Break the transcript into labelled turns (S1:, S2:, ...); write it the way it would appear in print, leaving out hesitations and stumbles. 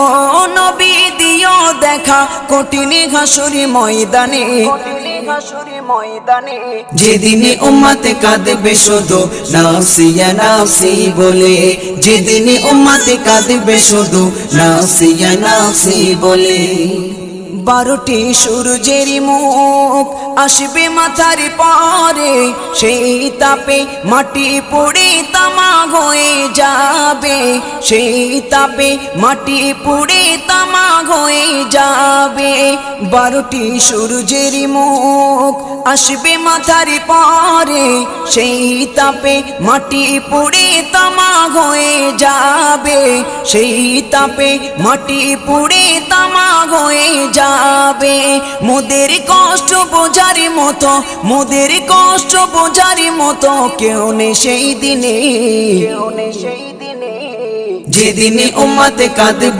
S1: ও নবী দিও দেখা কঠিন হাসুরি ময়দানে, যেদিনে উম্মতে কাঁদবে শুধু নাফসি ইয়া নাফসি বলে, যেদিনে উম্মতে কাঁদবে শুধু নাফসি ইয়া নাফসি বলে। 12টি সূর্যের মুখ আসবে মাথার পরে, সেই তাপে মাটি পুড়ে তামা হয়ে যাবে, সেই তাপে মাটি পুড়ে তামা হয়ে যাবে। 12টি সূর্যের মুখ আসবে মাথার পরে, সেই তাপে মাটি পুড়ে তামা হয়ে যাবে, সেই তাপে মাটি পুড়ে তামা হয়ে যাবে। মোদের কষ্ট বোঝার মতো, মোদের কষ্ট বোঝার মতো কেউ নেই সেই দিনে, যেদিনে উম্মতে কাঁদবে